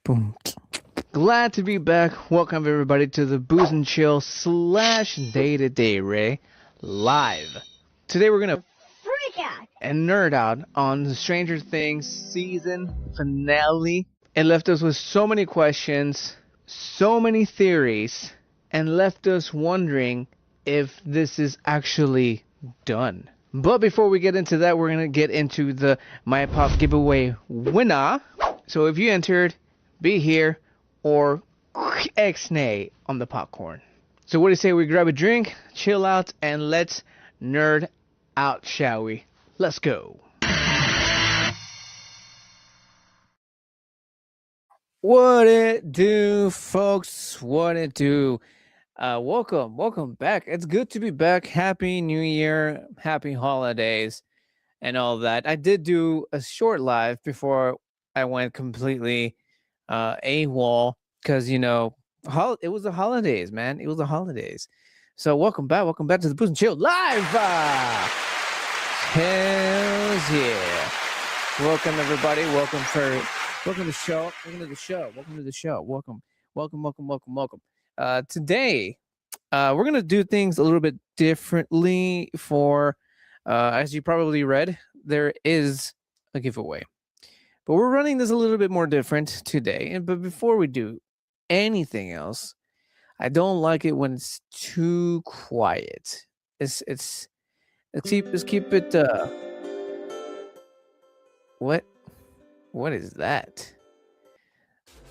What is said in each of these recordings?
Boom. Glad to be back. Welcome everybody to the Booze and Chill / Day to Day Ray live. Today we're gonna freak out and nerd out on the Stranger Things season finale. It left us with so many questions, so many theories, and left us wondering if this is actually done. But before we get into that, we're gonna get into the My Pop giveaway winner. So if you entered, be here or X-nay on the popcorn. So what do you say we grab a drink, chill out, and let's nerd out, shall we? Let's go. What it do, folks? What it do? Welcome back. It's good to be back. Happy New Year, happy holidays, and all that. I did do a short live before I went completely AWOL because it was the holidays, man. It was the holidays. So welcome back to the Booze and Chill live. Hells yeah! Welcome everybody. Welcome to the show. Welcome. Today, we're gonna do things a little bit differently. For as you probably read, there is a giveaway. But we're running this a little bit more different today. But before we do anything else, I don't like it when it's too quiet. Let's keep it. What is that?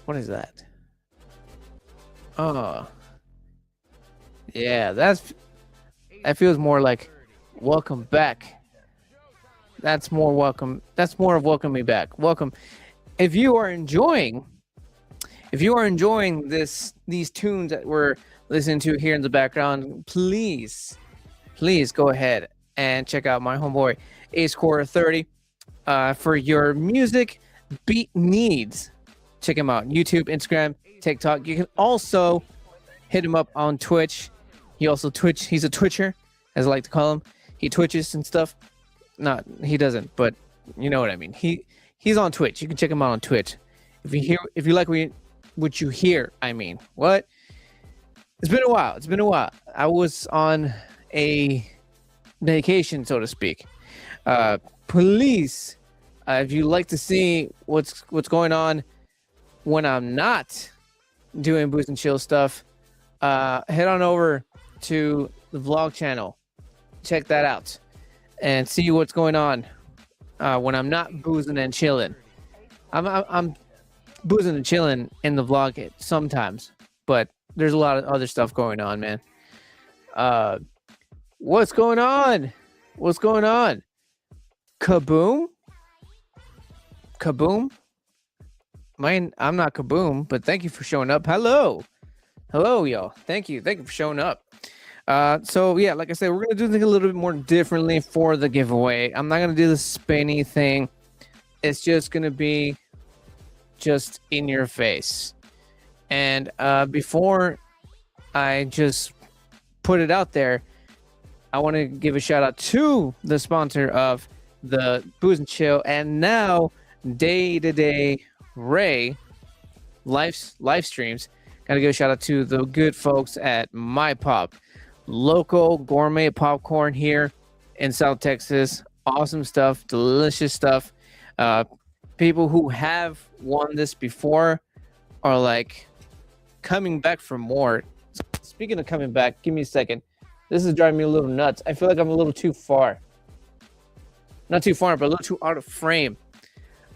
What is that? Oh, yeah, that feels more like welcome back. That's more welcome. That's more of welcome me back. Welcome. If you are enjoying these tunes that we're listening to here in the background, please go ahead and check out my homeboy AceCore30 for your music beat needs. Check him out. YouTube, Instagram, TikTok. You can also hit him up on Twitch. He's a Twitcher, as I like to call him. He twitches and stuff. Not he doesn't, but you know what I mean. He's on Twitch. You can check him out on Twitch. If you like what you hear, I mean. What? It's been a while. I was on a vacation, so to speak. Please, if you like to see what's going on when I'm not doing Booze and Chill stuff, head on over to the vlog channel. Check that out and see what's going on when I'm not boozing and chilling. I'm boozing and chilling in the vlog sometimes, but there's a lot of other stuff going on, man. What's going on? Kaboom? I'm not Kaboom, but thank you for showing up. Hello, y'all. Thank you for showing up. So yeah, like I said, we're gonna do things a little bit more differently for the giveaway. I'm not gonna do the spinny thing. It's just gonna be just in your face. And before I just put it out there, I want to give a shout out to the sponsor of the Booze and Chill and now Day to Day Ray live streams. Gotta give a shout out to the good folks at My Pop. Local gourmet popcorn here in South Texas. Awesome stuff, delicious stuff. People who have won this before are like coming back for more. Speaking of coming back, give me a second. This is driving me a little nuts. I feel like I'm a little too far. Not too far, but a little too out of frame.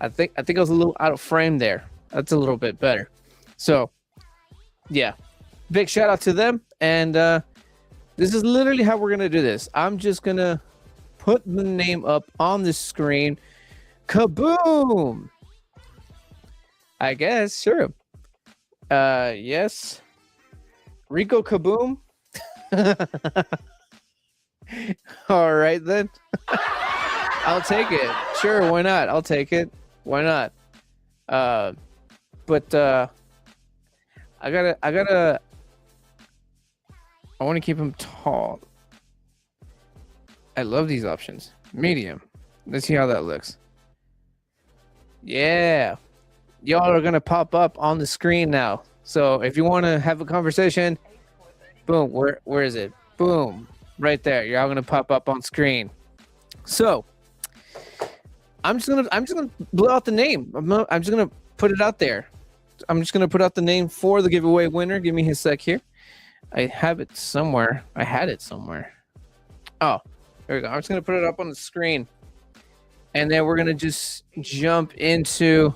I think I was a little out of frame there. That's a little bit better. So, yeah. Big shout out to them. And this is literally how we're going to do this. I'm just going to put the name up on the screen. Kaboom! I guess, sure. Yes. Rico Kaboom? All right, then. I'll take it. Sure, why not? I'll take it. Why not? But I want to keep him tall. I love these options. Medium. Let's see how that looks. Yeah. y'all are gonna pop up on the screen now. So if you want to have a conversation, boom, where is it? Boom, right there. You're all gonna pop up on screen. So I'm just gonna blow out the name. I'm just gonna put it out there. I'm just gonna put out the name for the giveaway winner. Give me a sec here. I have it somewhere. I had it somewhere. Oh, there we go. I'm just gonna put it up on the screen, and then we're gonna just jump into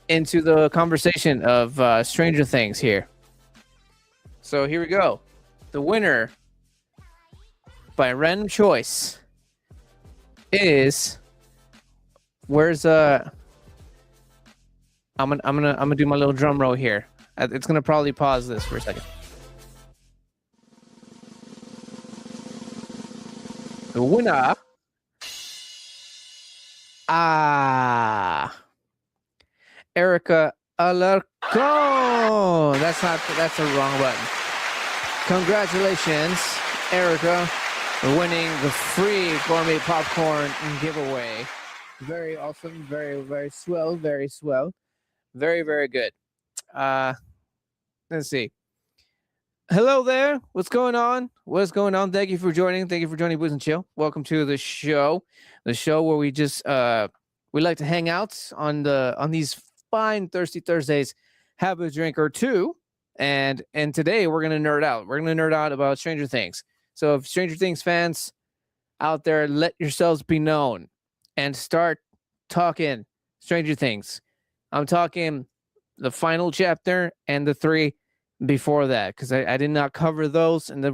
the conversation of Stranger Things here. So here we go. The winner by random choice is I'm gonna do my little drum roll here. It's gonna probably pause this for a second. The winner, Erica Alarcon. That's the wrong button. Congratulations, Erica, for winning the free gourmet popcorn giveaway. Very awesome, very, very swell, very swell. Very, very good. Let's see. Hello there. What's going on? What's going on? Thank you for joining. Thank you for joining Booze and Chill. Welcome to the show where we just we like to hang out on these fine thirsty Thursdays, have a drink or two, and today we're gonna nerd out. We're gonna nerd out about Stranger Things. So if Stranger Things fans out there, let yourselves be known and start talking Stranger Things. I'm talking the final chapter and the 3 before that, because I did not cover those, and then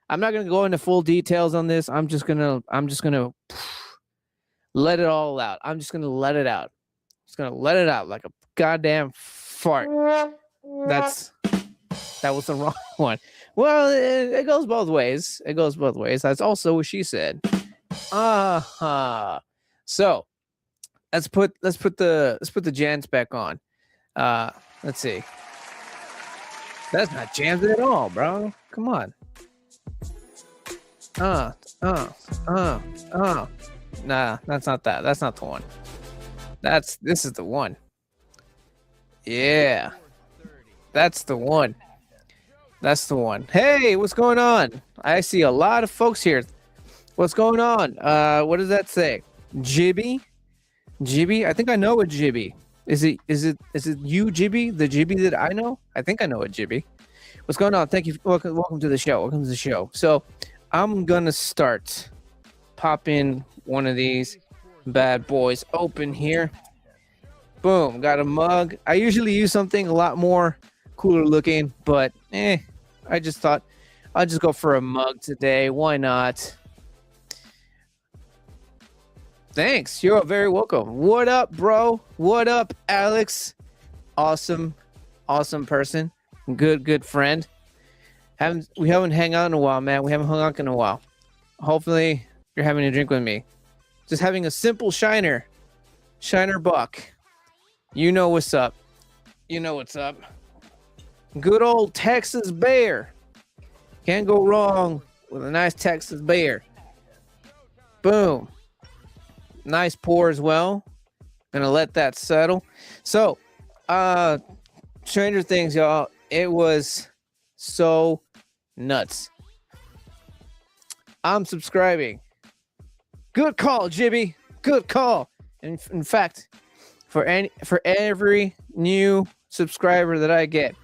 I'm not gonna go into full details on this. I'm just gonna let it all out. I'm just gonna let it out. Just gonna let it out like a goddamn fart. That was the wrong one. Well, it goes both ways. It goes both ways. That's also what she said. So let's put the jams back on. Let's see. That's not jams at all, bro. Come on. Nah, that's not that. That's not the one. This is the one. Yeah. That's the one. That's the one. Hey, what's going on? I see a lot of folks here. What's going on? What does that say? Jibby? Jibby? I think I know a Jibby. Is it you, Jibby? The Jibby that I know? I think I know a Jibby. What's going on? Thank you. Welcome to the show. Welcome to the show. So I'm gonna start popping one of these bad boys open here. Boom, got a mug. I usually use something a lot more cooler looking, but I just thought I'll just go for a mug today. Why not? Thanks. You're very welcome. What up, bro? What up, Alex? Awesome person. Good friend. We haven't hung out in a while, man. We haven't hung out in a while. Hopefully you're having a drink with me. Just having a simple Shiner Buck. You know what's up. You know what's up. Good old Texas Bear. Can't go wrong with a nice Texas Bear. Boom. Nice pour as well. Gonna let that settle. So, Stranger Things, y'all. It was so nuts. I'm subscribing. Good call, Jibby. Good call. In fact, for every new subscriber that I get,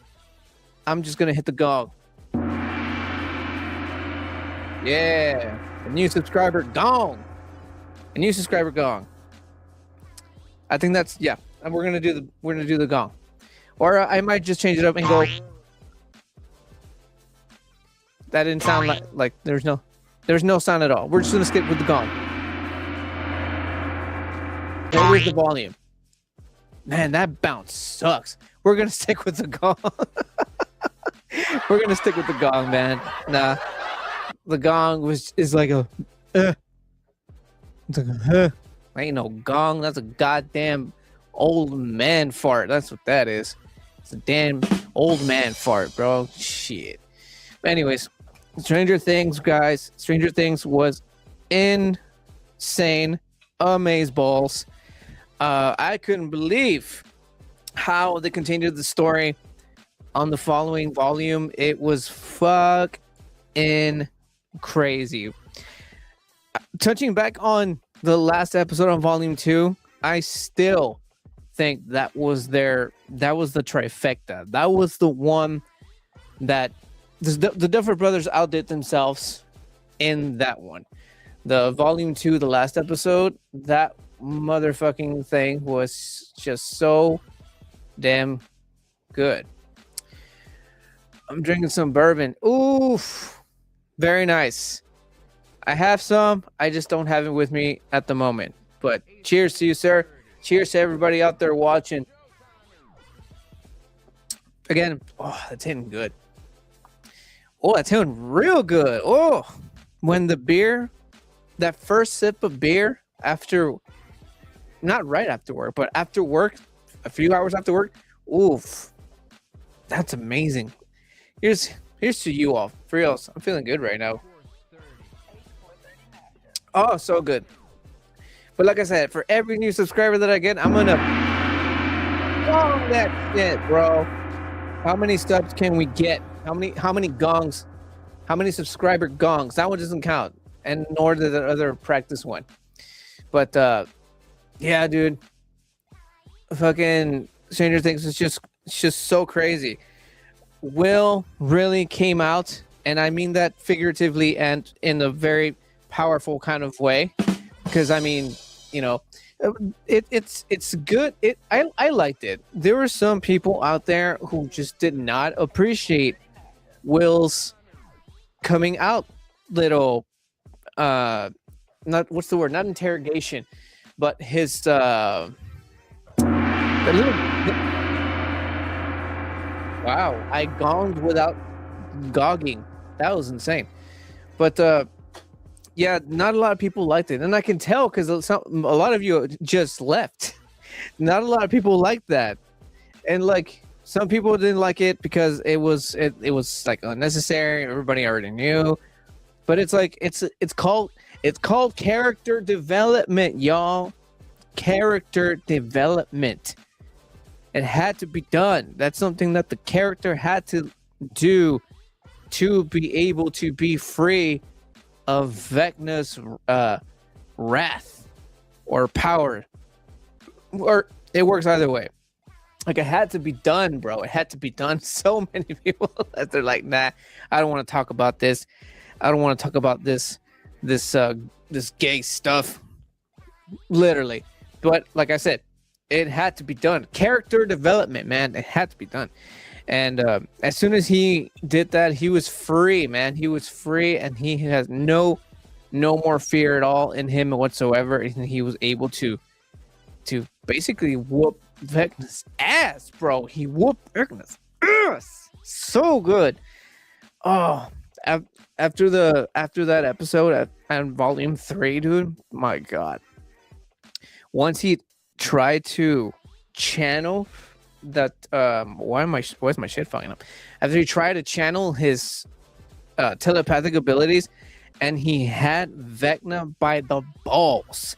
I'm just gonna hit the gong. Yeah, a new subscriber gong. A new subscriber gong. I think that's and we're gonna do the gong, or I might just change it up and go. That didn't sound like there's no sound at all. We're just gonna skip with the gong. Where's the volume? Man, that bounce sucks. We're gonna stick with the gong. We're gonna stick with the gong, man. Nah, the gong is like a. It's like ain't no gong. That's a goddamn old man fart. That's what that is. It's a damn old man fart, bro. Shit. But anyways, Stranger Things, guys. Stranger Things was insane. Amazeballs. I couldn't believe how they continued the story on the following volume. It was fucking crazy. Touching back on the last episode on volume 2, I still think that was the trifecta. That was the one that the Duffer Brothers outdid themselves in that one. The volume 2, the last episode, that motherfucking thing was just so damn good. I'm drinking some bourbon. Oof, very nice. I have some. I just don't have it with me at the moment. But cheers to you, sir. Cheers to everybody out there watching. Again, oh, that's hitting good. Oh, that's hitting real good. Oh, when the beer, that first sip of beer after, not right after work, but after work, a few hours after work, oof, that's amazing. Here's to you all. For reals, I'm feeling good right now. Oh, so good. But like I said, for every new subscriber that I get, I'm gonna gong that shit, bro. How many subs can we get? How many gongs? How many subscriber gongs? That one doesn't count, and nor did the other practice one. But yeah, dude. Fucking Stranger Things is just so crazy. Will really came out, and I mean that figuratively and in a very powerful kind of way, because I mean, you know, it's good. I liked it. There were some people out there who just did not appreciate Will's coming out little not what's the word, not interrogation, but his the little, wow, I gonged without gogging. That was insane. But yeah, not a lot of people liked it, and I can tell because a lot of you just left. Not a lot of people liked that, and like some people didn't like it because it was like unnecessary. Everybody already knew, but it's like it's called character development, y'all. Character development. It had to be done. That's something that the character had to do to be able to be free of Vecna's wrath or power, or it works either way. Like, it had to be done, bro. It had to be done. So many people that they're like, nah, I don't want to talk about this. I don't want to talk about this gay stuff. Literally. But like I said, it had to be done. Character development, man. It had to be done. And as soon as he did that, he was free, man. He was free, and he has no more fear at all in him whatsoever. And he was able to basically whoop Vecna's ass, bro. He whooped Vecna's ass. So good. Oh, after that episode and volume 3, dude, my God. Once he tried to channel that why is my shit fucking up? After he tried to channel his telepathic abilities, and he had Vecna by the balls.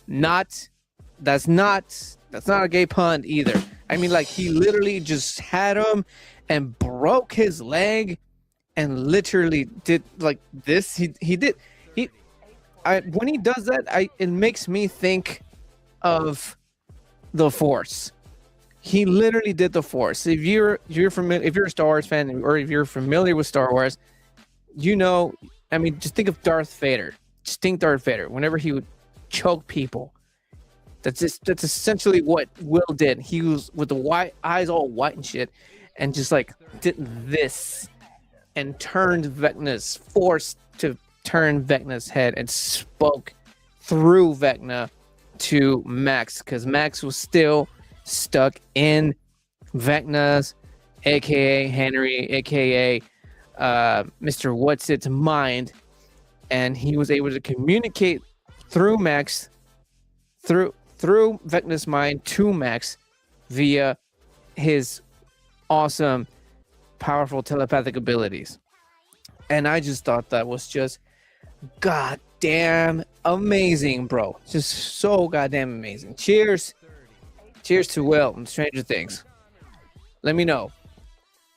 That's not a gay pun either. I mean, like, he literally just had him and broke his leg and literally did like this. When he does that, it makes me think of the Force. He literally did the Force. If you're familiar, if you're a Star Wars fan, or if you're familiar with Star Wars, you know, I mean, just think of Darth Vader. Just think Darth Vader. Whenever he would choke people, that's essentially what Will did. He was with the white eyes all white and shit, and just like did this and turned Vecna's force to turn Vecna's head and spoke through Vecna to Max, because Max was still stuck in Vecna's, aka Henry, aka Mr. What's It's mind, and he was able to communicate through Max, through Vecna's mind to Max via his awesome, powerful telepathic abilities. And I just thought that was just goddamn amazing, bro. Just so goddamn amazing. Cheers. Cheers to Will and Stranger Things. Let me know.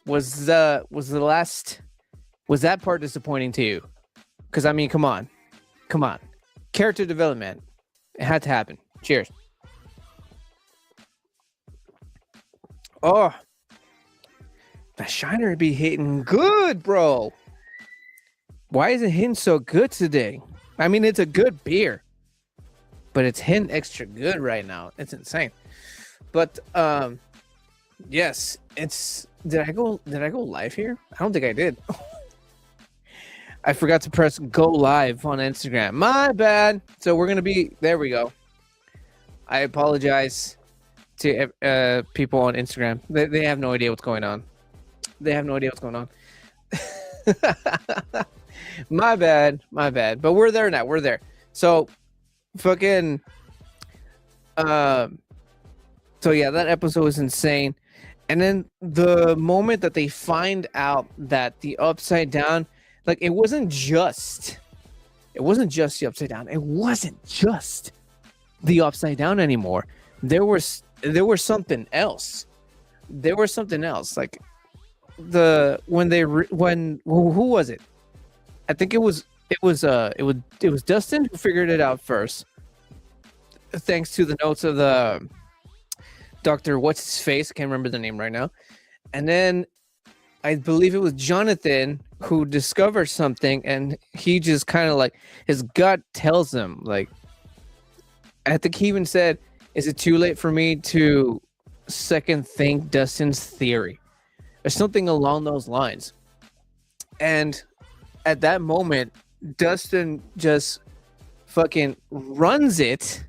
Was the last was that part disappointing to you? Because I mean, come on. Character development. It had to happen. Cheers. Oh, the Shiner be hitting good, bro. Why is it hitting so good today? I mean, it's a good beer, but it's hitting extra good right now. It's insane. But yes, it's. Did I go live here? I don't think I did. I forgot to press go live on Instagram. My bad. So we're gonna be there. We go. I apologize to people on Instagram. They have no idea what's going on. My bad. But we're there now. We're there. So fucking so yeah, that episode was insane. And then the moment that they find out that the Upside Down, like it wasn't just the Upside Down. It wasn't just the Upside Down anymore. There was something else. Like who was it? I think it was Dustin who figured it out first, thanks to the notes of the Dr. What's his face? I can't remember the name right now. And then I believe it was Jonathan who discovered something, and he just kind of like his gut tells him, like, I think he even said, "Is it too late for me to second think Dustin's theory?" or something along those lines. And at that moment, Dustin just fucking runs it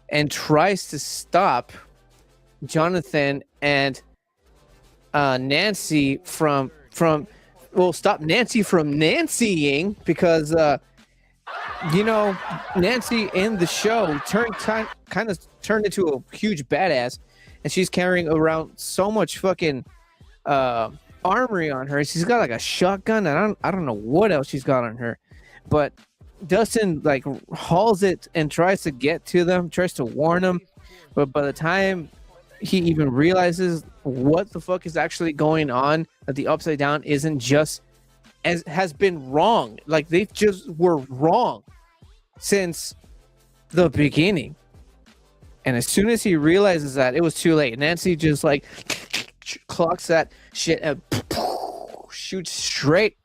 and tries to stop Jonathan and Nancy from stop Nancy from Nancying, because Nancy in the show kind of turned into a huge badass, and she's carrying around so much fucking armory on her. She's got like a shotgun, and I don't know what else she's got on her, but Dustin like hauls it and tries to get to them, tries to warn them, but by the time he even realizes what the fuck is actually going on, that the Upside Down isn't just as has been wrong. Like they just were wrong since the beginning. And as soon as he realizes that, it was too late. Nancy just like clocks that shit and shoots straight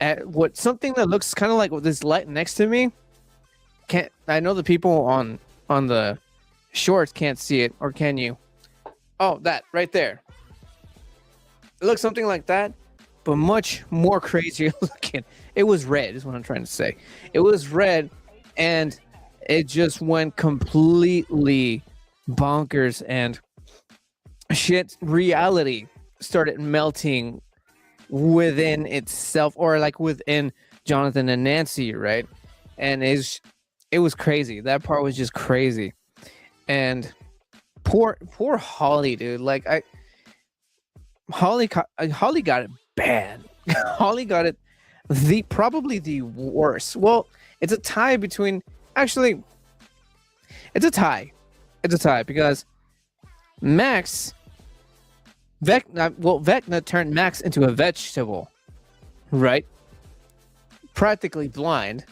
at something that looks kind of like this light next to me. I know the people on the shorts can't see it, or can you? Oh, that right there. It looks something like that, but much more crazier looking. It was red, is what I'm trying to say. It was red, and it just went completely bonkers, and shit, reality started melting within itself, or like within Jonathan and Nancy, right? And it was crazy. That part was just crazy. And poor Holly, dude. Like Holly got it bad. Holly got it probably the worst. Well, it's a tie between, actually it's a tie because Max Vecna turned Max into a vegetable, right? Practically blind,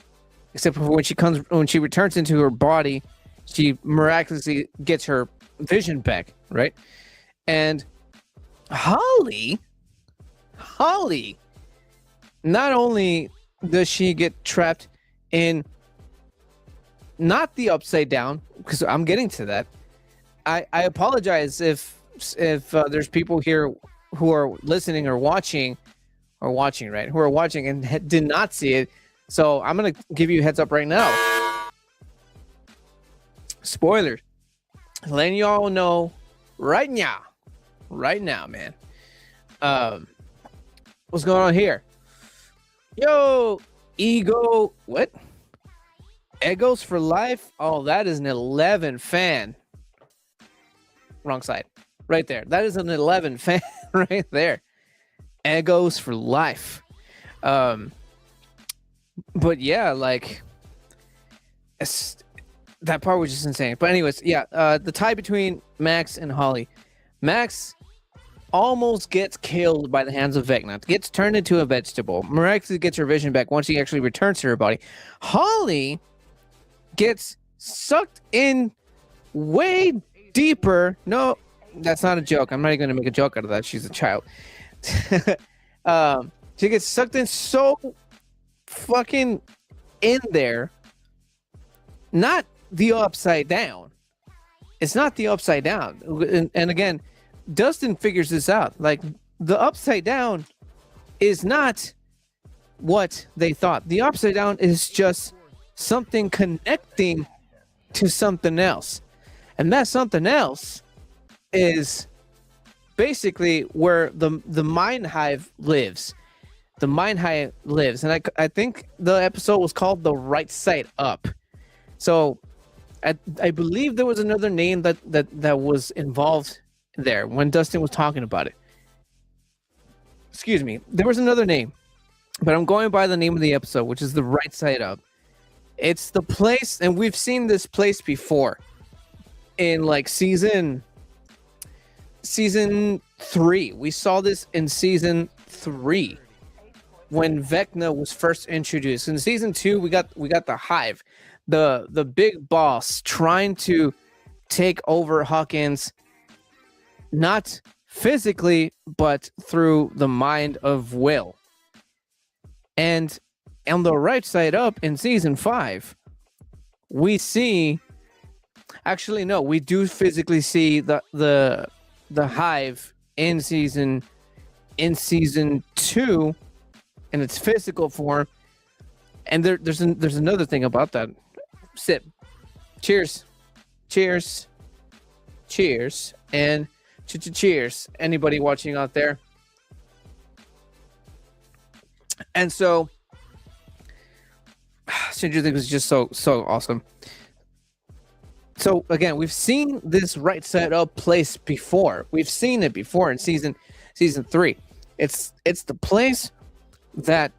except for when she returns into her body, she miraculously gets her vision back, right? And Holly, not only does she get trapped in not the Upside Down, because I'm getting to that. I apologize if there's people here who are listening or watching, right? Who are watching and did not see it. So I'm gonna give you a heads up right now. Spoilers. Letting y'all know right now, man. What's going on here? Yo, Ego, what? Egos for life? Oh, that is an 11 fan. Wrong side. Right there. That is an 11 fan right there. Egos for life. But yeah, like That part was just insane. But anyways, yeah, the tie between Max and Holly. Max almost gets killed by the hands of Vecna, gets turned into a vegetable. Miraculously gets her vision back once she actually returns to her body. Holly gets sucked in way deeper. No, that's not a joke. I'm not even going to make a joke out of that. She's a child. She gets sucked in so fucking in there. Not the upside down. It's not the upside down. And again, Dustin figures this out. Like, the upside down is not what they thought. The upside down is just something connecting to something else. And that something else is basically where the mind hive lives. The mind hive lives. And I think the episode was called The Right Side Up. So I believe there was another name that was involved there when Dustin was talking about it. Excuse me. There was another name, but I'm going by the name of the episode, which is The Right Side Up. It's the place, and we've seen this place before in like season 3. We saw this in season 3 when Vecna was first introduced. In season 2, we got the Hive, the big boss trying to take over Hawkins, not physically, but through the mind of Will. And on the right side up in season 5, we see, actually no, we do physically see the Hive in season 2 in its physical form. And there's another thing about that. Sip. Cheers. Cheers. Cheers. And cheers. Anybody watching out there? And so Stranger Things was just so awesome. So again, we've seen this right side up place before. We've seen it before in season 3. It's the place that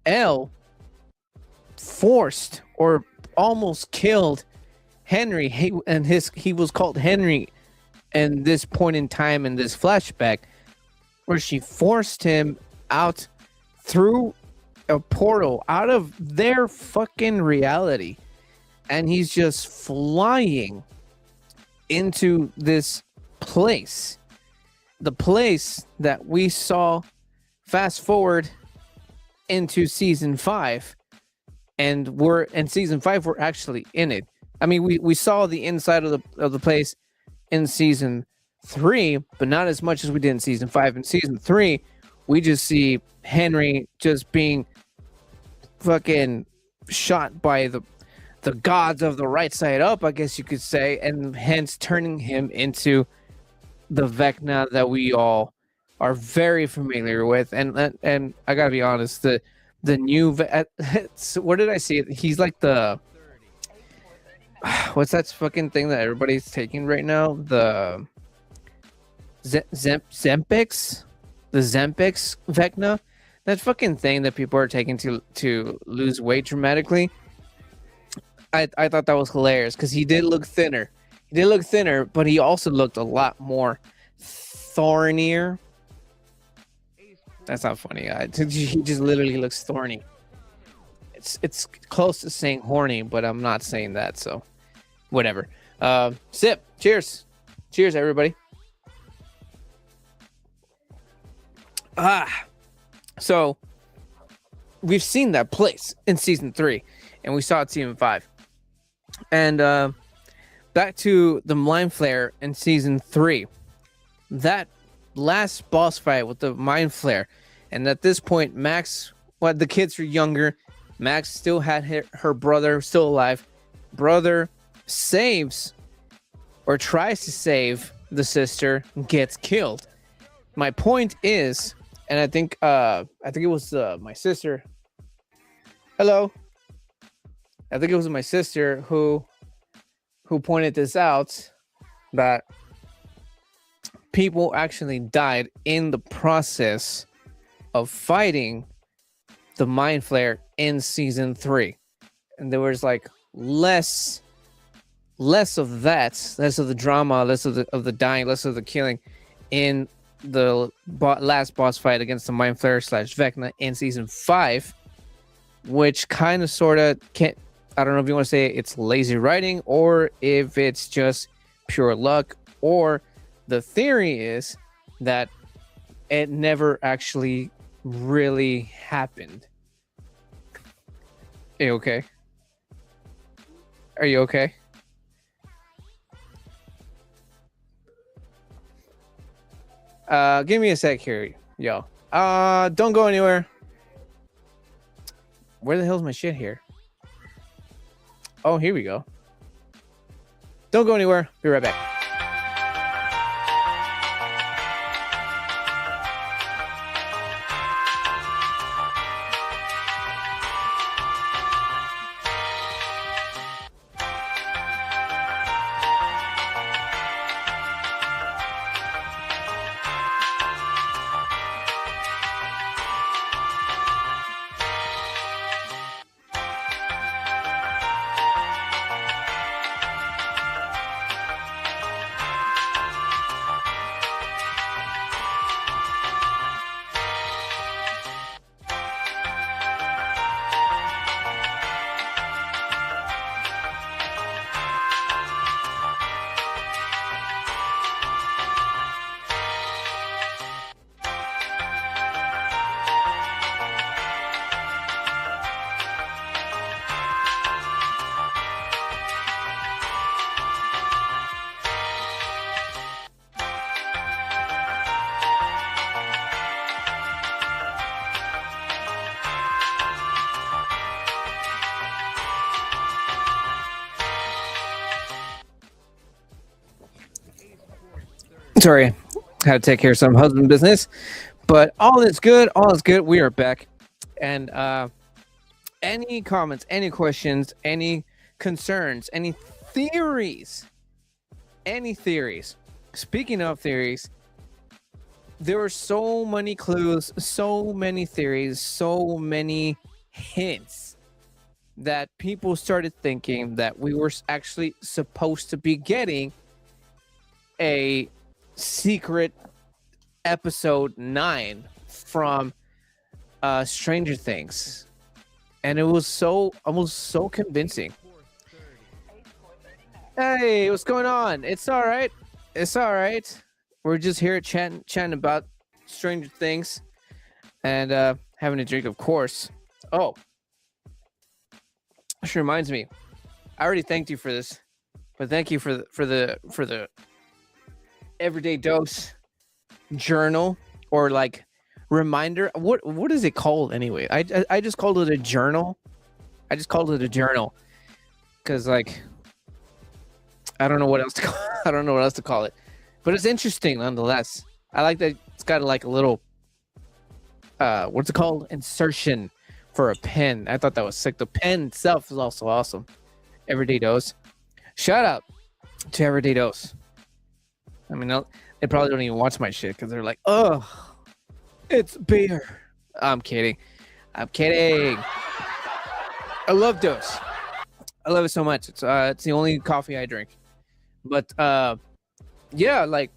Elle forced or almost killed Henry. He was called Henry in this point in time in this flashback, where she forced him out through a portal out of their fucking reality, and he's just flying into this place, the place that we saw. Fast forward into season 5, and we're in season 5. We're actually in it. I mean, we saw the inside of the place in season 3, but not as much as we did in season 5. In season 3, we just see Henry just being fucking shot by the gods of the right side up, I guess you could say, and hence turning him into the Vecna that we all are very familiar with. And I gotta be honest, the new what did I see? He's like the what's that fucking thing that everybody's taking right now? The Zempix, the Zempix Vecna, that fucking thing that people are taking to lose weight dramatically. I thought that was hilarious because he did look thinner. But he also looked a lot more thornier. That's not funny. He just literally looks thorny. It's close to saying horny, but I'm not saying that, so whatever. Sip. Cheers. Cheers, everybody. So we've seen that place in season 3, and we saw it in season 5. And back to the Mind Flare in season 3. That last boss fight with the Mind Flare, and at this point, Max, the kids were younger. Max still had her brother still alive. Brother saves or tries to save the sister, gets killed. My point is, and I think it was my sister. Hello. I think it was my sister who pointed this out, that people actually died in the process of fighting the Mind Flare in season 3. And there was like less of that, less of the drama, less of the dying, less of the killing in the last boss fight against the Mind Flayer / Vecna in season 5, which kind of sort of can't. I don't know if you want to say it's lazy writing or if it's just pure luck, or the theory is that it never actually really happened. Are you okay? Are you okay? Give me a sec here, yo. Don't go anywhere. Where the hell's my shit here? Oh, here we go. Don't go anywhere. Be right back. Sorry, had to take care of some husband business, but all is good. All is good. We are back, and any comments, any questions, any concerns, any theories, any theories. Speaking of theories, there were so many clues, so many theories, so many hints that people started thinking that we were actually supposed to be getting a secret episode 9 from Stranger Things, and it was almost so convincing. Hey, what's going on? It's all right. It's all right. We're just here chatting about Stranger Things and having a drink, of course. Oh, which reminds me, I already thanked you for this, but thank you for the everyday dose journal, or like reminder. What is it called anyway? I just called it a journal. I just called it a journal because, like, I don't know what else to call. I don't know what else to call it, but it's interesting nonetheless. I like that it's got like a little what's it called, insertion for a pen. I thought that was sick. The pen itself is also awesome. Everyday dose. Shout out to Everyday Dose. I mean, they probably don't even watch my shit because they're like, oh, it's beer. I'm kidding. I'm kidding. I love Dose. I love it so much. It's the only coffee I drink. But yeah, like,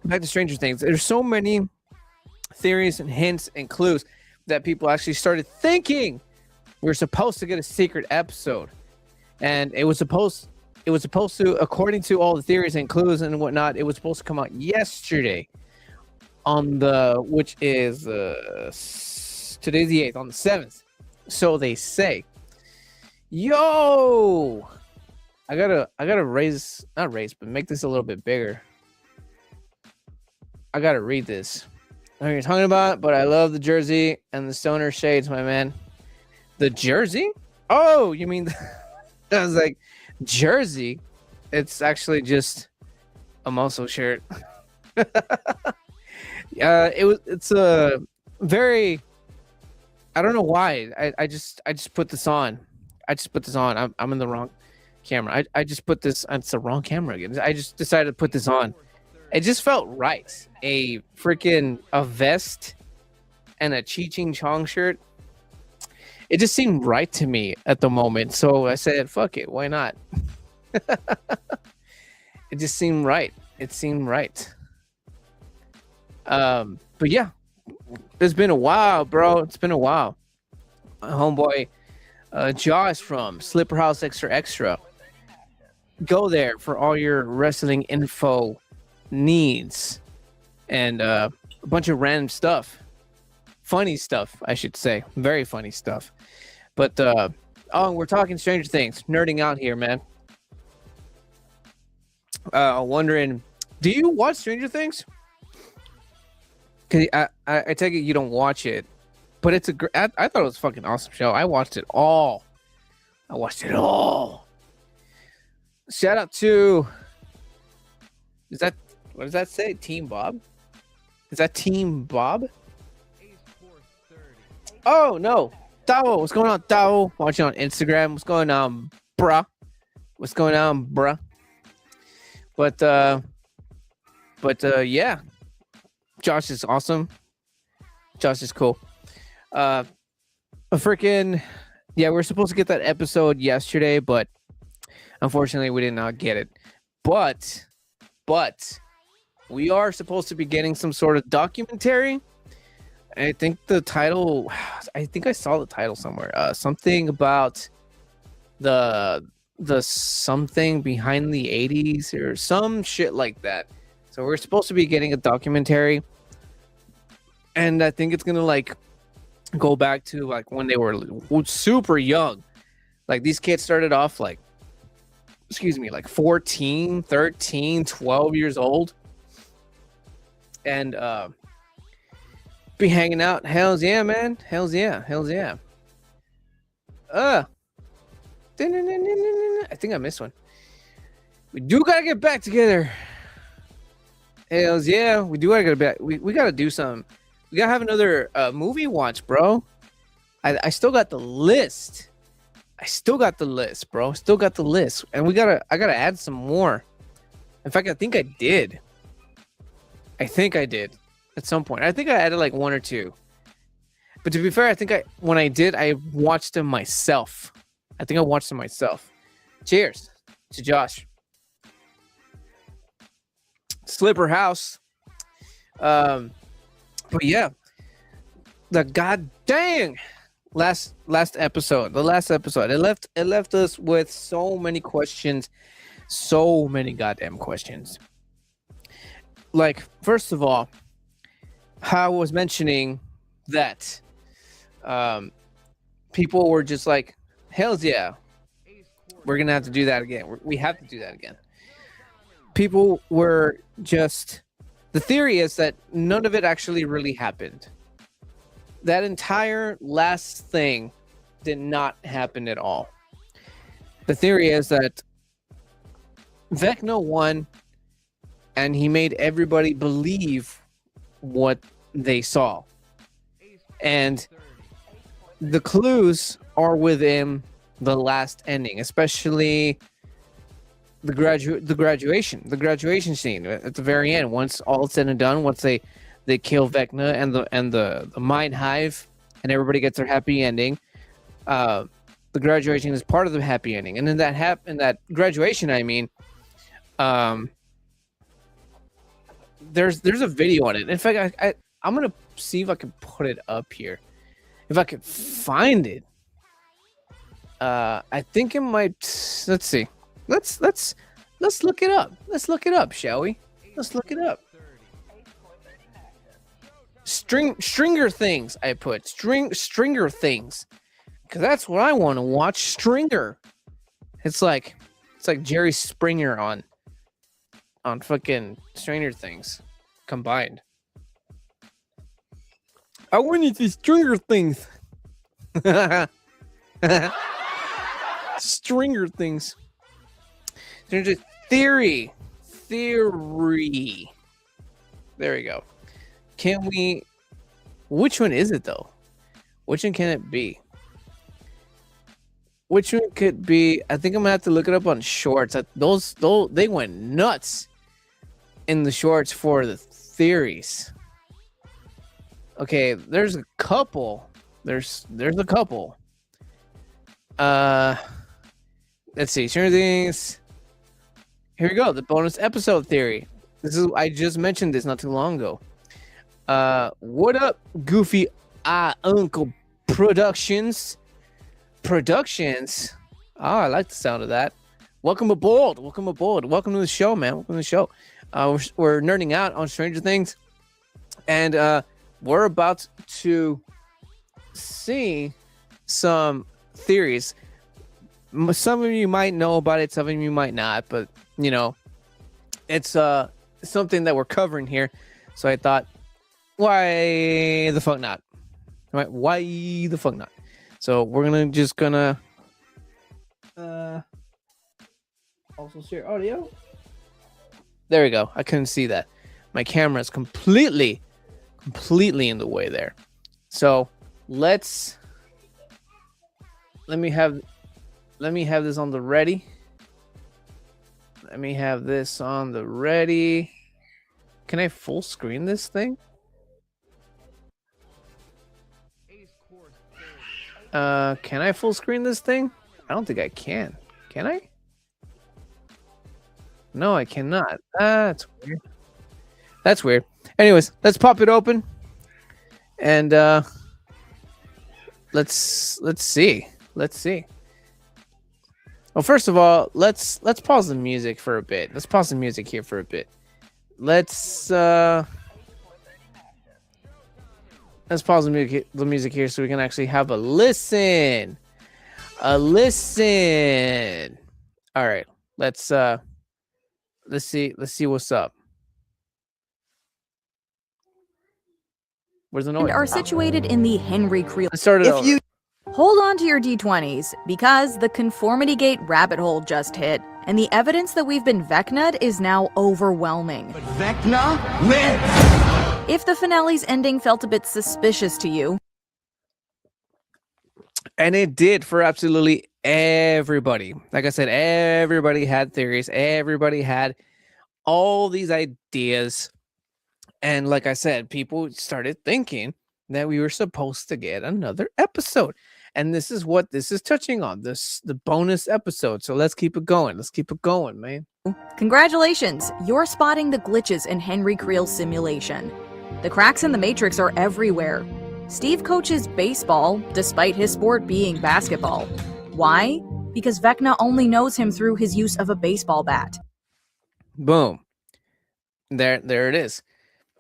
back to Stranger Things. There's so many theories and hints and clues that people actually started thinking we were supposed to get a secret episode, and it was supposed to, according to all the theories and clues and whatnot, it was supposed to come out yesterday on which is today's the 8th, on the 7th. So they say. Yo, I gotta not raise, but make this a little bit bigger. I gotta read this. I know what you're talking about, but I love the jersey and the stoner shades, my man. The jersey? Oh, you mean I was like, jersey? It's actually just a muscle shirt. It's a very, I don't know why. I just put this on. I'm in the wrong camera. I just put this. It's the wrong camera again. I just decided to put this on. It just felt right. A vest and a Cheech and Chong shirt. It just seemed right to me at the moment. So I said, fuck it, why not? It just seemed right. It seemed right. But yeah, it's been a while, bro. It's been a while. My homeboy Josh from Slipper House Extra Extra. Go there for all your wrestling info needs and a bunch of random stuff. Funny stuff, I should say. Very funny stuff. But we're talking Stranger Things, nerding out here, man. Wondering, do you watch Stranger Things? Cause I take it you don't watch it, but it's I thought it was a fucking awesome show. I watched it all. Shout out to, what does that say? Team Bob? Is that Team Bob? Oh no, Tao, what's going on, Tao? Watching on Instagram. What's going on, bruh? What's going on, bruh? But yeah, Josh is awesome. Josh is cool. Yeah, we're supposed to get that episode yesterday, but unfortunately we did not get it. But we are supposed to be getting some sort of documentary. I think the title, I think I saw the title somewhere. Something about the something behind the 80s or some shit like that. So we're supposed to be getting a documentary, and I think it's gonna like go back to like when they were super young. Like these kids started off like 14, 13, 12 years old, and be hanging out. Hells yeah, man. Hells yeah. I think I missed one. We do gotta get back together. Hells yeah, we do gotta get back. We gotta do some. We gotta have another movie watch, bro. I still got the list. Bro. Still got the list, and I gotta add some more. In fact, I think I did. At some point. I think I added like one or two. But to be fair, I think when I did, I watched them myself. Cheers to Josh. Slipper House. But yeah, the goddamn last episode. It left us with so many questions, so many goddamn questions. Like, first of all, how I was mentioning that people were just like, hells yeah, we're gonna have to do that again. We have to do that again. People were just, the theory is that none of it actually really happened. That entire last thing did not happen at all. The theory is that Vecna won, and he made everybody believe what they saw, and the clues are within the last ending, especially the graduation scene at the very end. Once all said and done, once they kill Vecna and the Mind Hive, and everybody gets their happy ending, the graduation is part of the happy ending. And in that graduation, I mean, there's a video on it. In fact, I'm gonna see if I can put it up here, if I can find it. I think it might. Let's see. Let's look it up. Let's look it up, shall we? Let's look it up. Stringer Things. I put Stringer Things, because that's what I want to watch. Stringer. It's like Jerry Springer on fucking Stranger Things combined. I wanted to Stringer Things. Stringer Things. There's theory. There we go. Can we? Which one is it though? Which one can it be? Which one could be? I think I'm gonna have to look it up on shorts. Those they went nuts in the shorts for the theories. Okay, there's a couple. There's a couple. Let's see. Stranger Things. Here we go. The bonus episode theory. I just mentioned this not too long ago. What up, Goofy Uncle Productions? Productions. Oh, I like the sound of that. Welcome aboard. Welcome aboard. Welcome to the show, man. Welcome to the show. We're nerding out on Stranger Things, and we're about to see some theories. Some of you might know about it, some of you might not, but you know, it's something that we're covering here. So I thought, why the fuck not? Right? Why the fuck not? So we're gonna also share audio. There we go. I couldn't see that. My camera is completely in the way there. So let me have this on the ready. Let me have this on the ready. Can I full screen this thing? Can I full screen this thing? I don't think I can. Can I? No, I cannot. That's weird. That's weird. Anyways, let's pop it open. And let's see. Let's see. Well, first of all, let's pause the music for a bit. Let's pause the music here for a bit. Let's pause the music here so we can actually have a listen. A listen. All right. Let's see what's up. Where's the noise? And are situated in the Henry Creel. Let's start it over. Hold on to your D20s, because the conformity gate rabbit hole just hit, and the evidence that we've been Vecna'd is now overwhelming. But Vecna wins! If the finale's ending felt a bit suspicious to you, and it did for absolutely everybody. Like I said, everybody had theories. Everybody had all these ideas. And like I said, people started thinking that we were supposed to get another episode. And this is what this is touching on, the bonus episode. So let's keep it going. Let's keep it going, man. congratulations, you're spotting the glitches in Henry Creel's simulation. The cracks in the matrix are everywhere. Steve coaches baseball, despite his sport being basketball. Why? Because Vecna only knows him through his use of a baseball bat. Boom. There it is.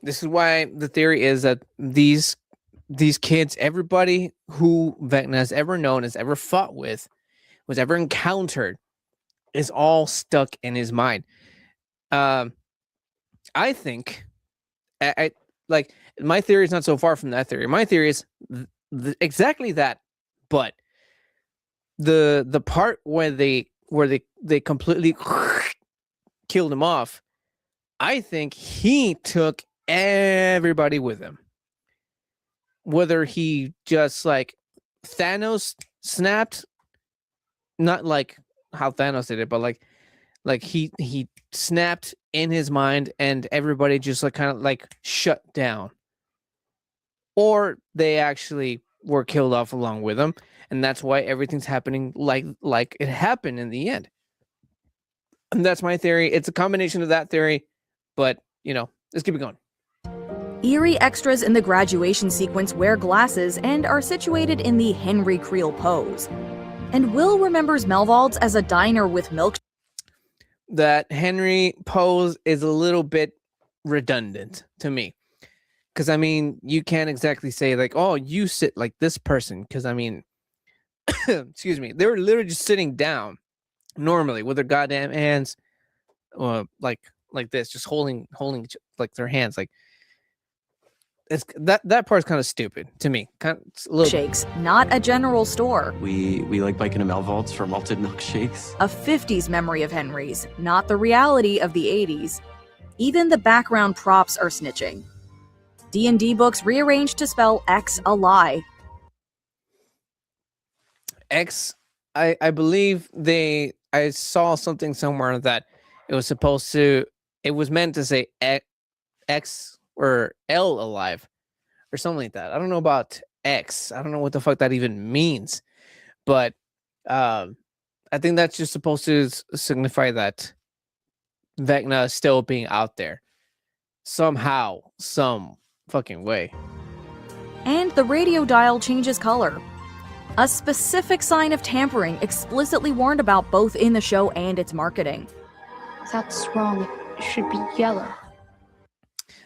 This is why the theory is that these kids, everybody who Vecna has ever known, has ever fought with, was ever encountered, is all stuck in his mind. I think, I like, my theory is not so far from that theory. My theory is exactly that, but the part where they completely killed him off, I think he took everybody with him. Whether he just like Thanos snapped, not like how Thanos did it, but like he snapped in his mind and everybody just like kind of like shut down. Or they actually were killed off along with him, and that's why everything's happening like it happened in the end. And that's my theory. It's a combination of that theory, but you know, let's keep it going. Eerie extras in the graduation sequence wear glasses and are situated in the Henry Creel pose. And Will remembers Melvald's as a diner with milk. That Henry pose is a little bit redundant to me. Because, I mean, you can't exactly say, like, oh, you sit like this person. Because, I mean, excuse me, they were literally just sitting down normally with their goddamn hands like this, just holding like their hands. Like, it's that part's kind of stupid to me. Kind of a little Shakes, not a general store. We like biking to Melvald's for malted milkshakes. A 50s memory of Henry's, not the reality of the 80s. Even the background props are snitching. D&D books rearranged to spell X a lie. X, I believe I saw something somewhere that it was meant to say X or L alive or something like that. I don't know about X. I don't know what the fuck that even means, but Um, I think that's just supposed to signify that Vecna is still being out there somehow, some fucking way. And the radio dial changes color. A specific sign of tampering explicitly warned about both in the show and its marketing. That's wrong. It should be yellow.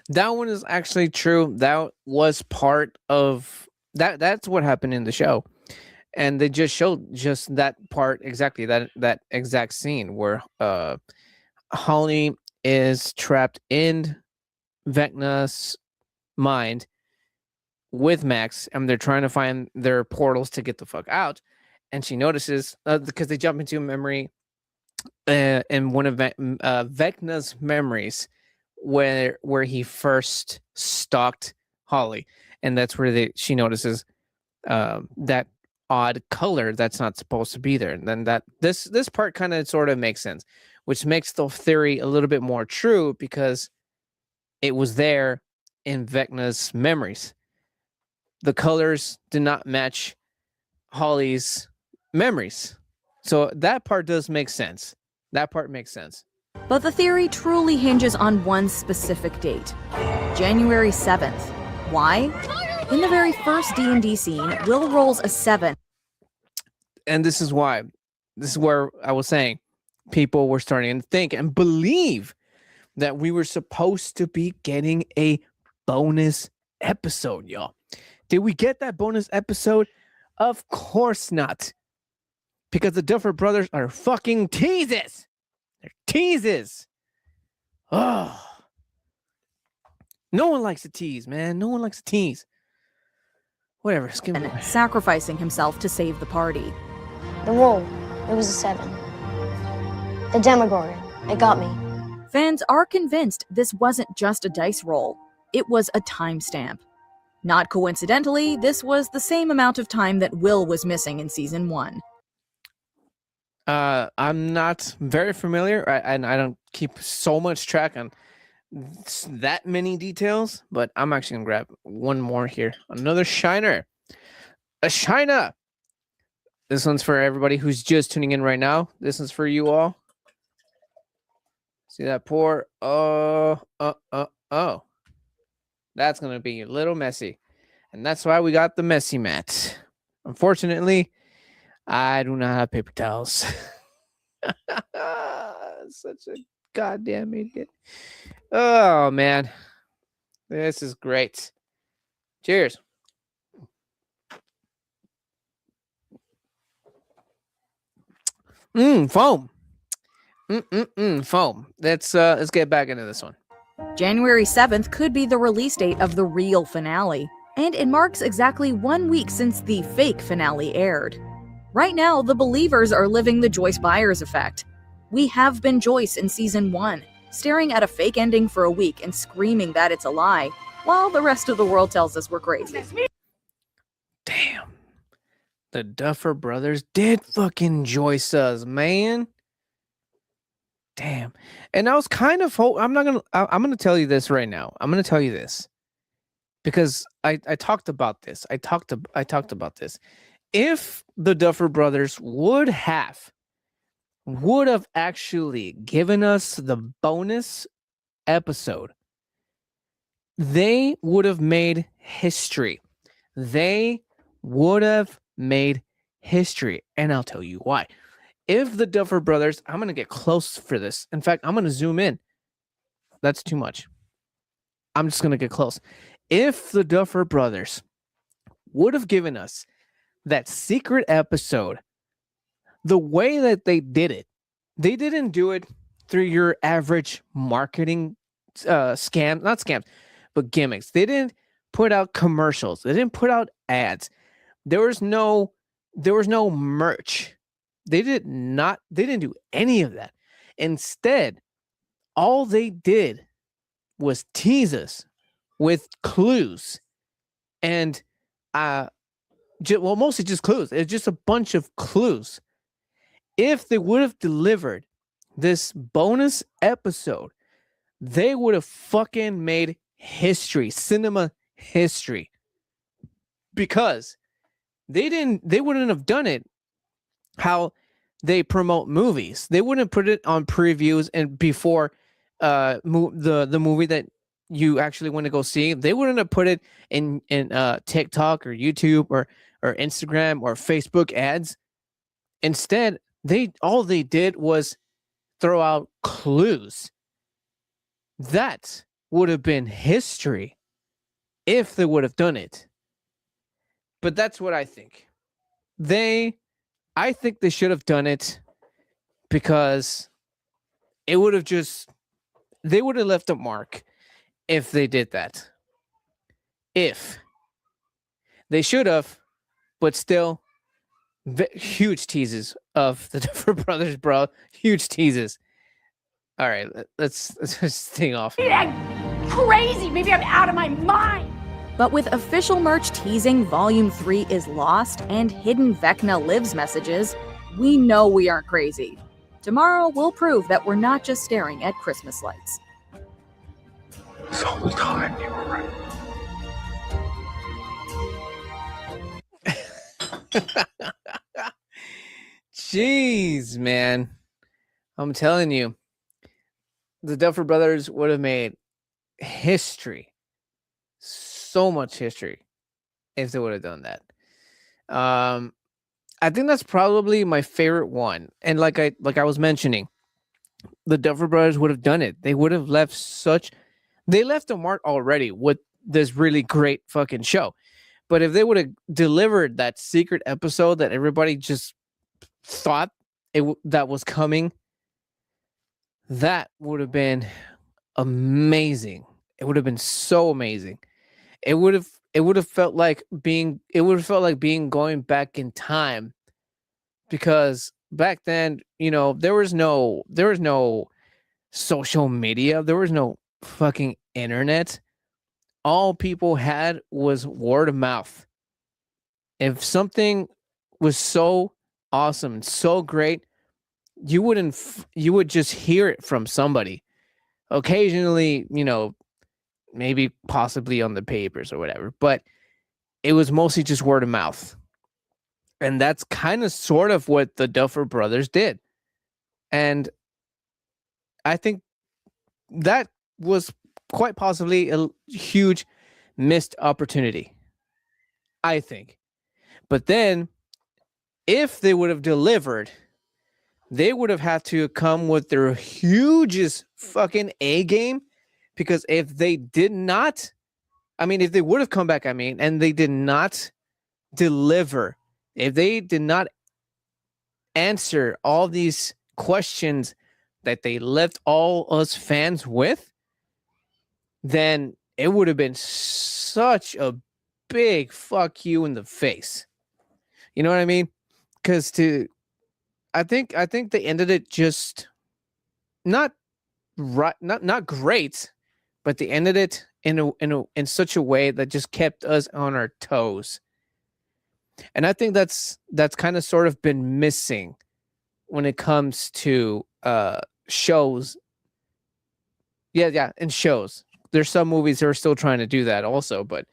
That one is actually true. That was part of that. That's what happened in the show. And they just showed just that part exactly, that exact scene where Holly is trapped in Vecna's mind with Max, and they're trying to find their portals to get the fuck out. And she notices because they jump into a memory in one of Vecna's memories where he first stalked Holly, and that's where she notices that odd color that's not supposed to be there. And then that this part kind of sort of makes sense, which makes the theory a little bit more true because it was there in Vecna's memories. The colors did not match Holly's memories. So that part does make sense. That part makes sense. But the theory truly hinges on one specific date, January 7th. Why? In the very first D&D scene, Will rolls a 7. And this is why. This is where I was saying people were starting to think and believe that we were supposed to be getting a bonus episode, y'all. Did we get that bonus episode? Of course not. Because the Duffer Brothers are fucking teases. They're teases. Oh. No one likes to tease, man. No one likes to tease. Whatever. Just give me Sacrificing himself to save the party. The roll, it was a 7. The Demogorgon, it got me. Fans are convinced this wasn't just a dice roll. It was a timestamp. Not coincidentally, this was the same amount of time that Will was missing in season 1. I'm not very familiar, and I don't keep so much track on that many details, but I'm actually gonna grab one more here. Another shiner. A shiner. This one's for everybody who's just tuning in right now. This one's for you all. See that pour? Oh. That's gonna be a little messy. And that's why we got the messy mat. Unfortunately, I do not have paper towels. Such a goddamn idiot. Oh, man. This is great. Cheers. Foam. Foam. Let's get back into this one. January 7th could be the release date of the real finale, and it marks exactly 1 week since the fake finale aired. Right now, the believers are living the Joyce Byers effect. We have been Joyce in season 1, staring at a fake ending for a week and screaming that it's a lie, while the rest of the world tells us we're crazy. Damn. The Duffer Brothers did fucking Joyce us, man. Damn. And I was kind of I'm gonna tell you this right now. I'm gonna tell you this. Because I talked about this. I talked about this. If the Duffer Brothers would have actually given us the bonus episode, they would have made history. They would have made history. And I'll tell you why. If the Duffer Brothers, I'm going to get close for this. In fact, I'm going to zoom in. That's too much. I'm just going to get close. If the Duffer Brothers would have given us that secret episode, the way that they did it, they didn't do it through your average marketing not scams, but gimmicks. They didn't put out commercials. They didn't put out ads. There was no merch. They didn't do any of that. Instead, all they did was tease us with clues. And mostly just clues. It's just a bunch of clues. If they would have delivered this bonus episode, they would have fucking made history, cinema history. Because they wouldn't have done it how they promote movies. They wouldn't put it on previews and before the movie that you actually want to go see. They wouldn't have put it in TikTok or YouTube or Instagram or Facebook ads. Instead, all they did was throw out clues. That would have been history if they would have done it. But that's what I think. I think they should have done it because it would have they would have left a mark if they did that. If they should have, but still, huge teases of the Duffer Brothers, bro. Huge teases. All right, let's just thing off. I'm crazy. Maybe I'm out of my mind. But with official merch teasing Volume 3 is Lost and hidden Vecna Lives messages, we know we aren't crazy. Tomorrow will prove that we're not just staring at Christmas lights. This whole time you were right. Jeez, man. I'm telling you, the Duffer Brothers would have made history. So much history if they would have done that. I think that's probably my favorite one. And like I was mentioning, the Duffer Brothers would have done it. They would have they left a mark already with this really great fucking show. But if they would have delivered that secret episode that everybody just thought that was coming, that would have been amazing. It would have been so amazing. It would have felt like being going back in time, because back then, there was no social media, there was no fucking internet. All people had was word of mouth. If something was so awesome and so great, you would just hear it from somebody. Occasionally, maybe possibly on the papers or whatever, but it was mostly just word of mouth. And that's kind of sort of what the Duffer Brothers did. And I think that was quite possibly a huge missed opportunity, I think. But then, if they would have delivered, they would have had to come with their hugest fucking A game. Because if they did not, if they would have come back, and they did not deliver, if they did not answer all these questions that they left all us fans with, then it would have been such a big fuck you in the face. You know what I mean? Because I think they ended it just not right, not great, but they ended it in such a way that just kept us on our toes. And I think that's kind of sort of been missing when it comes to shows. Yeah, and shows. There's some movies that are still trying to do that also, but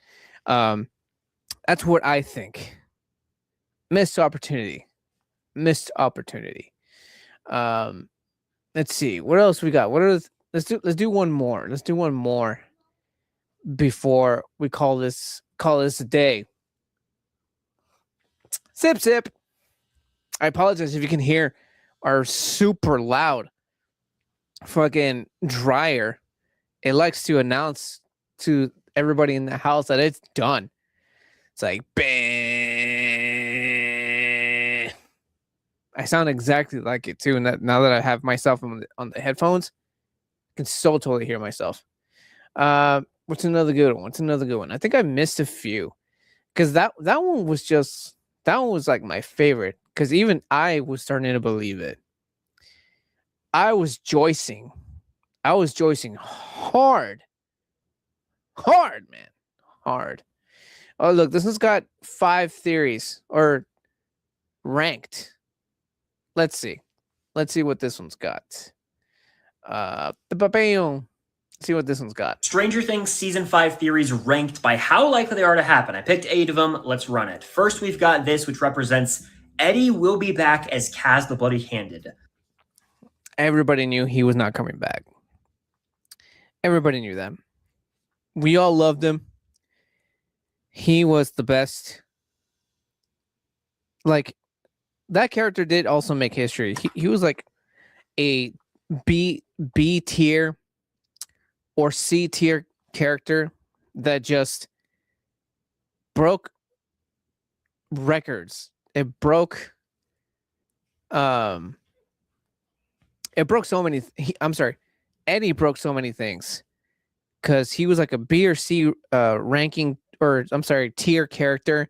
that's what I think. Missed opportunity. Let's see what else we got. Let's do one more. Let's do one more before we call this a day. Sip sip. I apologize if you can hear our super loud fucking dryer. It likes to announce to everybody in the house that it's done. It's like, bang. I sound exactly like it too. And now that I have myself on the headphones, I can so totally hear myself. What's another good one? I think I missed a few, because that one was like my favorite, because even I was starting to believe it. I was joicing hard, man, hard. Oh, look, this one's got 5 theories, or ranked. Let's see what this one's got. See what this one's got. Stranger Things Season 5 theories ranked by how likely they are to happen. I picked 8 of them. Let's run it. First, we've got this, which represents Eddie will be back as Kaz the Bloody Handed. Everybody knew he was not coming back. Everybody knew that. We all loved him. He was the best. Like, that character did also make history. He was like a B tier or C tier character that just broke records. It broke so many I'm sorry, Eddie broke so many things because he was like a B or C ranking, or I'm sorry, tier character,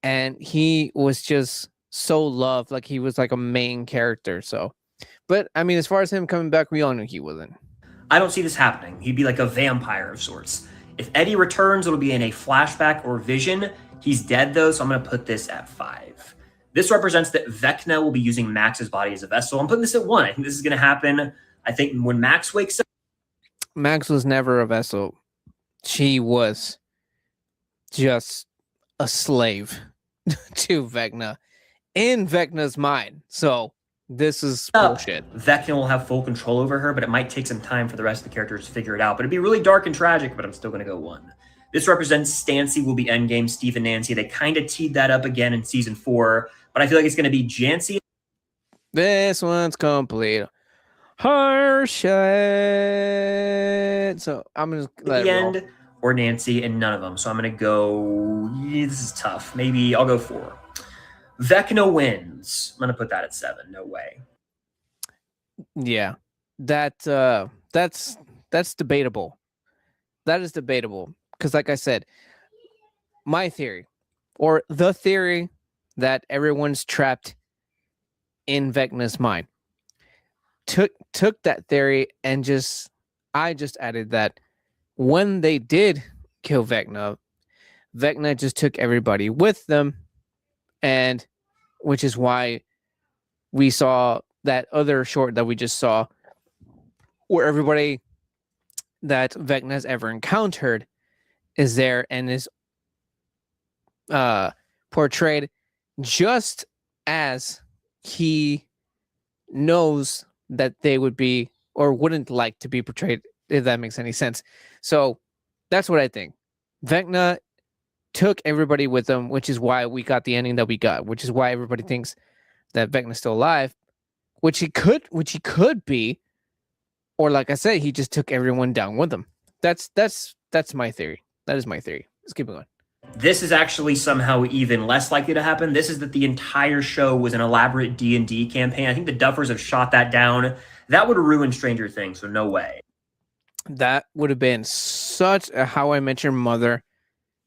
and he was just so loved, like he was like a main character. So, but I mean, as far as him coming back, we all knew he wasn't. I don't see this happening. He'd be like a vampire of sorts. If Eddie returns, it'll be in a flashback or vision. He's dead though, so I'm going to put this at 5. This represents that Vecna will be using Max's body as a vessel. I'm putting this at 1. I think this is going to happen. I think when Max wakes up. Max was never a vessel. She was just a slave to Vecna in Vecna's mind. So this is bullshit. Vecna will have full control over her, but it might take some time for the rest of the characters to figure it out. But it'd be really dark and tragic, but I'm still going to go 1. This represents Stancy will be Endgame, Steve and Nancy. They kind of teed that up again in season 4, but I feel like it's going to be Jancy. This one's complete horseshit. So I'm going to let the it end roll. Or Nancy, and none of them. So I'm going to go, this is tough. Maybe I'll go 4. Vecna wins. I'm going to put that at 7. No way. Yeah. That's debatable. That is debatable. Because like I said, my theory, or the theory that everyone's trapped in Vecna's mind, took that theory and I just added that when they did kill Vecna just took everybody with them, and which is why we saw that other short that we just saw where everybody that Vecna's ever encountered is there and is portrayed just as he knows that they would be or wouldn't like to be portrayed, if that makes any sense. So that's what I think. Vecna took everybody with him, which is why we got the ending that we got, which is why everybody thinks that Vecna's still alive, which he could be, or like I said, he just took everyone down with him. That's my theory. That is my theory. Let's keep going. This is actually somehow even less likely to happen. This is that the entire show was an elaborate D&D campaign. I think the Duffers have shot that down. That would ruin Stranger Things, so no way. That would have been such a How I Met Your Mother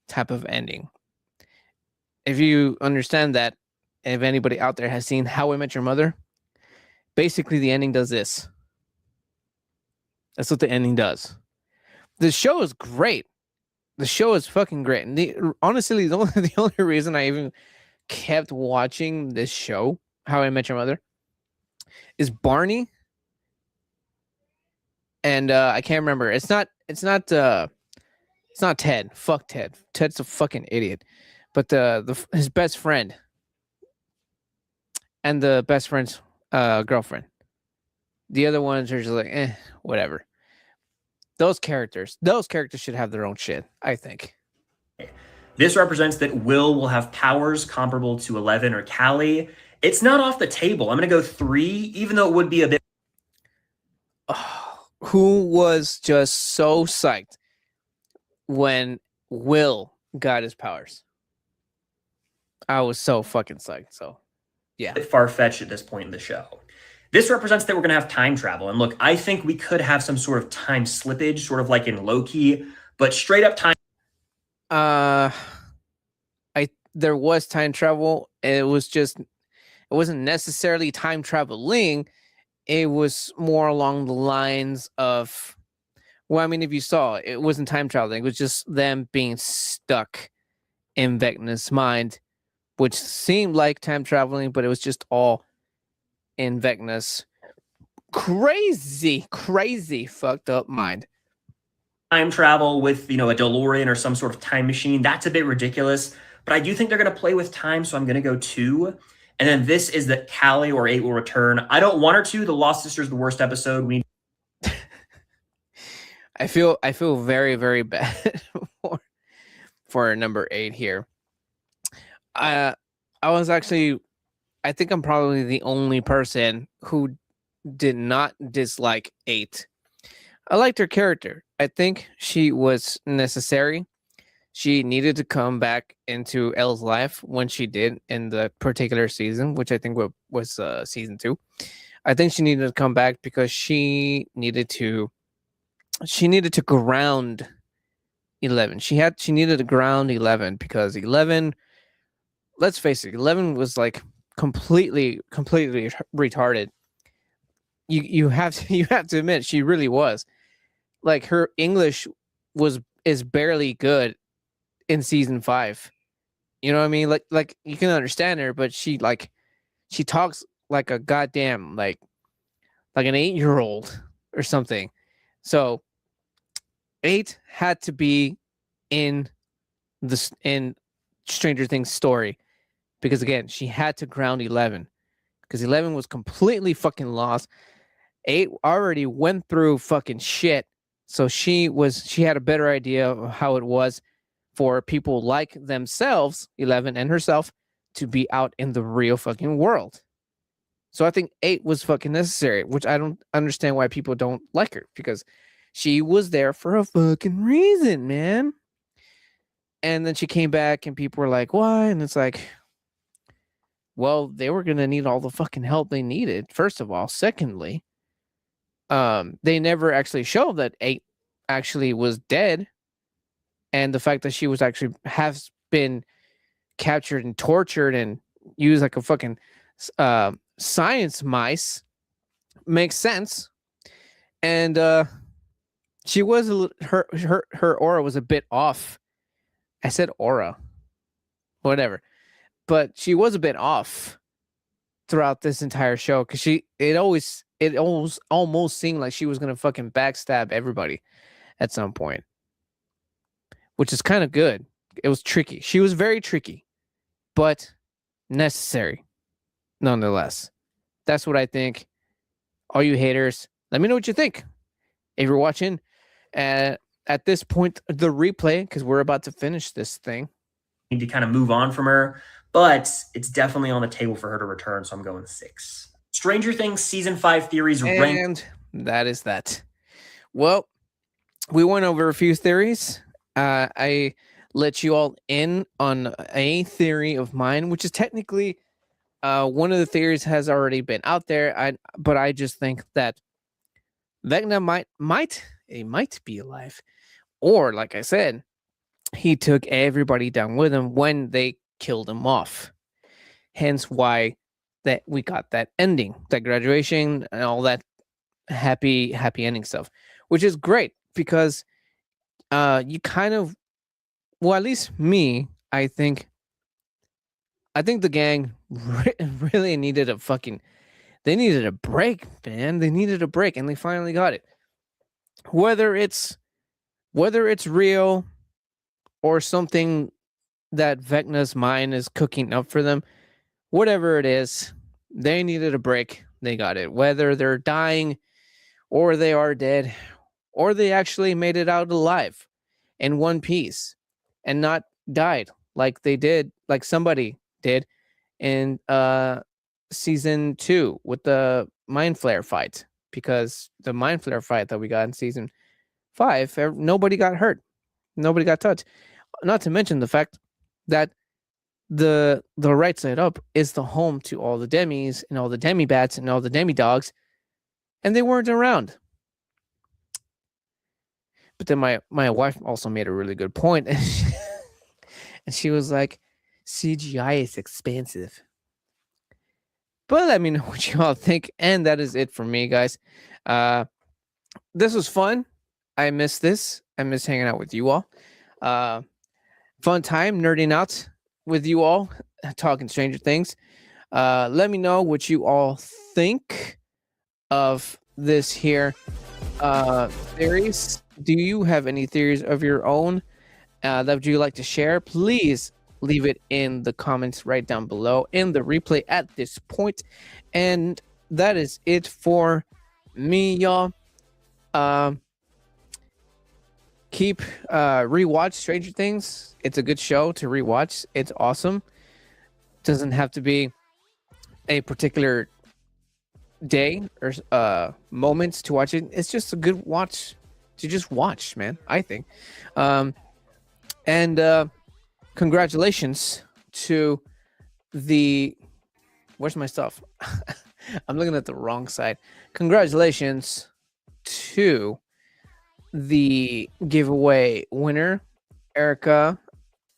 type of ending. If you understand that, if anybody out there has seen How I Met Your Mother, basically the ending does this. That's what the ending does. The show is great. The show is fucking great. And honestly, the only reason I even kept watching this show, How I Met Your Mother, is Barney. And I can't remember. It's not Ted. Fuck Ted. Ted's a fucking idiot. But his best friend and the best friend's girlfriend. The other ones are just like, whatever. Those characters should have their own shit, I think. This represents that Will have powers comparable to 11 or Callie. It's not off the table. I'm going to go 3, even though it would be a bit. Who was just so psyched when Will got his powers? I was so fucking psyched. So, yeah. Far-fetched at this point in the show. This represents that we're going to have time travel. And look, I think we could have some sort of time slippage, sort of like in Loki, but straight up time. There was time travel. It wasn't necessarily time traveling. It was more along the lines of, well, I mean, if you saw, it wasn't time traveling. It was just them being stuck in Vecna's mind, which seemed like time traveling, but it was just all in Vecna's crazy fucked up mind. Time travel with, a DeLorean or some sort of time machine, that's a bit ridiculous, but I do think they're going to play with time, so I'm going to go 2. And then this is that Callie or 8 will return. I don't want her to. The Lost Sisters, the worst episode. We need I feel very, very bad for number 8 here. I think I'm probably the only person who did not dislike 8. I liked her character. I think she was necessary. She needed to come back into Elle's life when she did in the particular season, which I think was season 2. I think she needed to come back because she needed to ground 11. She needed to ground 11 because 11, let's face it, 11 was like completely retarded. You have to admit she really was. Like her English is barely good in season 5. You know what I mean? Like you can understand her, but she talks like a goddamn like an 8-year-old or something. So 8 had to be in Stranger Things story because again, she had to ground 11 because 11 was completely fucking lost. 8 already went through fucking shit. So she had a better idea of how it was for people like themselves, 11 and herself, to be out in the real fucking world. So I think 8 was fucking necessary, which I don't understand why people don't like her because she was there for a fucking reason, man. And then she came back and people were like, why? And it's like, well, they were going to need all the fucking help they needed, first of all. Secondly, they never actually showed that 8 actually was dead. And the fact that she was actually has been captured and tortured and used like a fucking science mice makes sense. And she was her aura was a bit off. I said aura, whatever, but she was a bit off throughout this entire show because it almost seemed like she was gonna fucking backstab everybody at some point, which is kind of good. It was tricky. She was very tricky, but necessary nonetheless. That's what I think. All you haters, let me know what you think. If you're watching at this point, the replay, because we're about to finish this thing. need to kind of move on from her, but it's definitely on the table for her to return, so I'm going 6. Stranger Things season 5 theories ranked. And that is that. Well, we went over a few theories. I let you all in on a theory of mine, which is technically one of the theories has already been out there. But I just think that Vecna might be alive, or like I said, he took everybody down with him when they killed him off. Hence why that we got that ending, that graduation, and all that happy ending stuff, which is great because you kind of, well, at least me, I think the gang really needed they needed a break, man. They needed a break, and they finally got it. Whether it's real or something that Vecna's mind is cooking up for them, whatever it is, they needed a break. They got it. Whether they're dying or they are dead or they actually made it out alive in one piece and not died like they did, like somebody did in season 2 with the mind flare fight, because the mind flare fight that we got in season 5, nobody got hurt, nobody got touched. Not to mention the fact that the right side up is the home to all the demis and all the demi-bats and all the demi-dogs, and they weren't around. But then my wife also made a really good point, and she was like, CGI is expensive. But let me know what you all think, and that is it for me, guys. This was fun. I miss this. I miss hanging out with you all. Fun time nerding out with you all, talking Stranger Things. Let me know what you all think of this here theories. Do you have any theories of your own that would you like to share? Please leave it in the comments right down below in the replay at this point. And that is it for me, y'all. Keep rewatch Stranger Things. It's a good show to rewatch. It's awesome. Doesn't have to be a particular day or moments to watch it. It's just a good watch to just watch, man, I think. And congratulations to the where's my stuff? I'm looking at the wrong side. Congratulations to the giveaway winner, Erica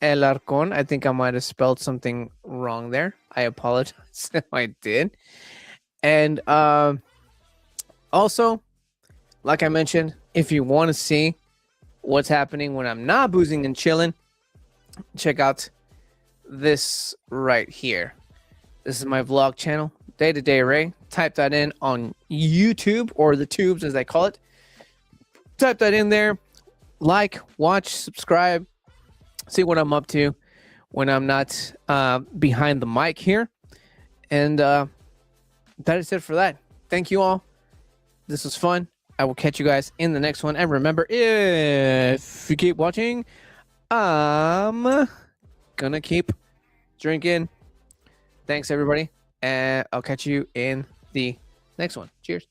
Elarcon. I think I might have spelled something wrong there. I apologize if I did. And also, like I mentioned, if you want to see what's happening when I'm not boozing and chilling, check out this right here. This is my vlog channel, Day to Day Ray. Type that in on YouTube, or the tubes as they call it. Type that in there. Like, watch, subscribe. See what I'm up to when I'm not behind the mic here. And that is it for that. Thank you all. This was fun. I will catch you guys in the next one. And remember, if you keep watching, I'm gonna keep drinking. Thanks, everybody. And I'll catch you in the next one. Cheers.